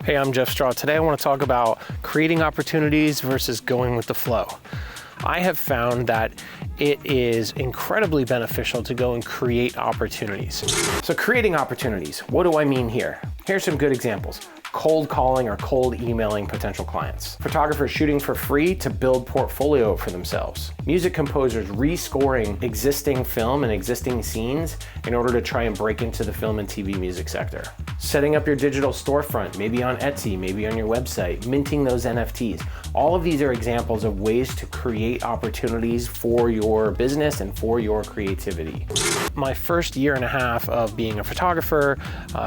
Hey, I'm Jeff Straw. Today I want to talk about creating opportunities versus going with the flow. I have found that it is incredibly beneficial to go and create opportunities. So creating opportunities, what do I mean here? Here's some good examples. Cold calling or cold emailing potential clients. Photographers shooting for free to build portfolio for themselves. Music composers rescoring existing film and existing scenes in order to try and break into the film and TV music sector. Setting up your digital storefront, maybe on Etsy, maybe on your website, minting those NFTs. All of these are examples of ways to create opportunities for your business and for your creativity. My first year and a half of being a photographer,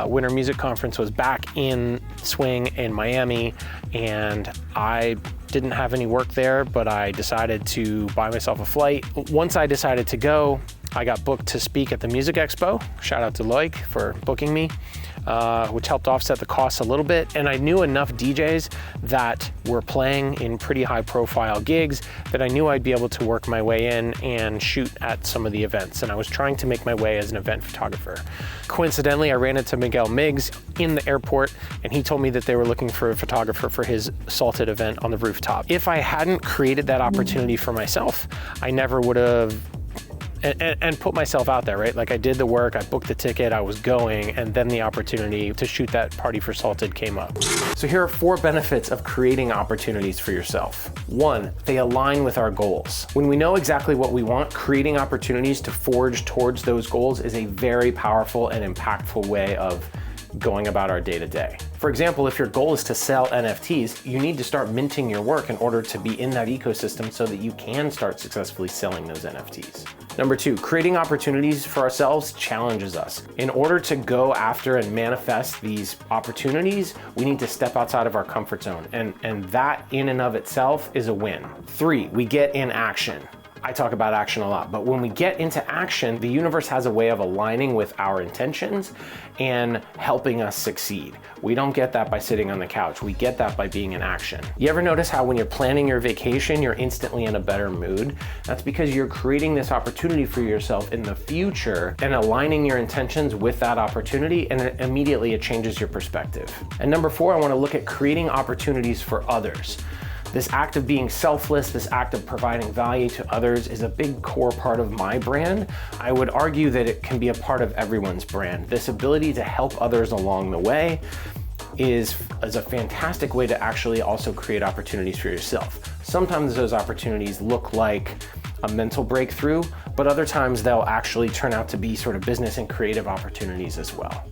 Winter Music Conference was back in swing in Miami, and I didn't have any work there, but I decided to buy myself a flight. Once I decided to go, I got booked to speak at the Music Expo. Shout out to Loic for booking me, which helped offset the costs a little bit. And I knew enough DJs that were playing in pretty high profile gigs that I knew I'd be able to work my way in and shoot at some of the events. And I was trying to make my way as an event photographer. Coincidentally, I ran into Miguel Miggs in the airport, and he told me that they were looking for a photographer for his Salted event on the rooftop. If I hadn't created that opportunity for myself, I never would have and put myself out there, right? Like, I did the work, I booked the ticket, I was going, and then the opportunity to shoot that party for Salted came up. So here are 4 benefits of creating opportunities for yourself. 1, they align with our goals. When we know exactly what we want, creating opportunities to forge towards those goals is a very powerful and impactful way of going about our day-to-day. For example, if your goal is to sell NFTs, you need to start minting your work in order to be in that ecosystem so that you can start successfully selling those NFTs. Number 2, creating opportunities for ourselves challenges us. In order to go after and manifest these opportunities, we need to step outside of our comfort zone, and that in and of itself is a win. 3, we get in action. I talk about action a lot, but when we get into action, the universe has a way of aligning with our intentions and helping us succeed. We don't get that by sitting on the couch. We get that by being in action. You ever notice how when you're planning your vacation, you're instantly in a better mood? That's because you're creating this opportunity for yourself in the future and aligning your intentions with that opportunity, and immediately it changes your perspective. And number 4, I want to look at creating opportunities for others. This act of being selfless, this act of providing value to others is a big core part of my brand. I would argue that it can be a part of everyone's brand. This ability to help others along the way is a fantastic way to actually also create opportunities for yourself. Sometimes those opportunities look like a mental breakthrough, but other times they'll actually turn out to be sort of business and creative opportunities as well.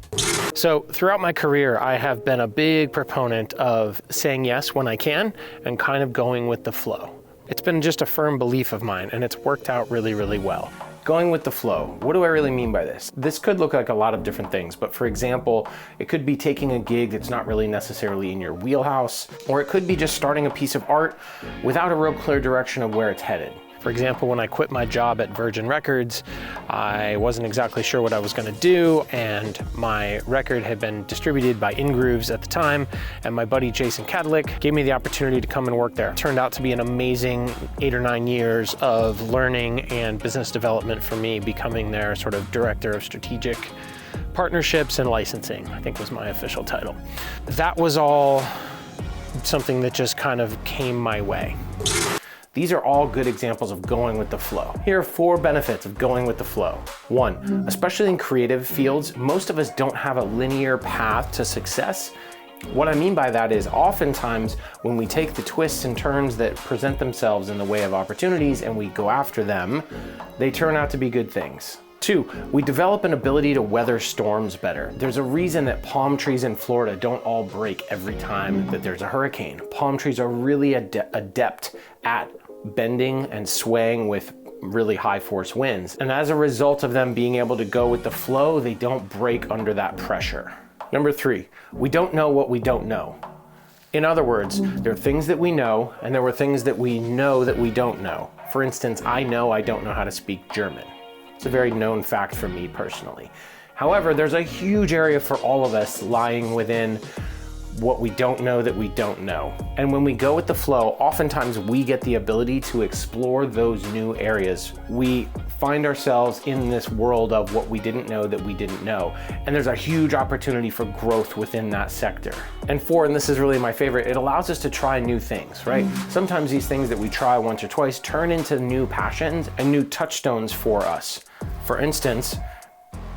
So throughout my career, I have been a big proponent of saying yes when I can and kind of going with the flow. It's been just a firm belief of mine, and it's worked out really, really well. Going with the flow. What do I really mean by this? This could look like a lot of different things, but for example, it could be taking a gig that's not really necessarily in your wheelhouse, or it could be just starting a piece of art without a real clear direction of where it's headed. For example, when I quit my job at Virgin Records, I wasn't exactly sure what I was going to do, and my record had been distributed by Ingrooves at the time, and my buddy Jason Kadlik gave me the opportunity to come and work there. It turned out to be an amazing 8 or 9 years of learning and business development for me, becoming their sort of director of strategic partnerships and licensing, I think was my official title. That was all something that just kind of came my way. These are all good examples of going with the flow. Here are 4 benefits of going with the flow. 1, especially in creative fields, most of us don't have a linear path to success. What I mean by that is oftentimes when we take the twists and turns that present themselves in the way of opportunities and we go after them, they turn out to be good things. 2, we develop an ability to weather storms better. There's a reason that palm trees in Florida don't all break every time that there's a hurricane. Palm trees are really adept at bending and swaying with really high force winds. And as a result of them being able to go with the flow, they don't break under that pressure. Number 3, we don't know what we don't know. In other words, there are things that we know, and there were things that we know that we don't know. For instance, I know I don't know how to speak German. It's a very known fact for me personally. However, there's a huge area for all of us lying within what we don't know that we don't know. And when we go with the flow, oftentimes we get the ability to explore those new areas. We find ourselves in this world of what we didn't know that we didn't know. And there's a huge opportunity for growth within that sector. And four, and this is really my favorite, it allows us to try new things, right? Sometimes these things that we try once or twice turn into new passions and new touchstones for us. For instance,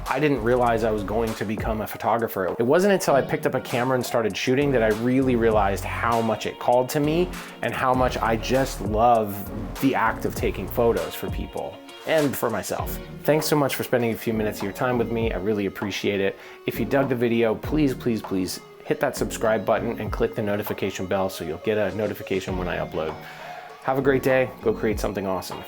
I didn't realize I was going to become a photographer. It wasn't until I picked up a camera and started shooting that I really realized how much it called to me and how much I just love the act of taking photos for people and for myself. Thanks so much for spending a few minutes of your time with me. I really appreciate it. If you dug the video, please, please, please hit that subscribe button and click the notification bell so you'll get a notification when I upload. Have a great day. Go create something awesome.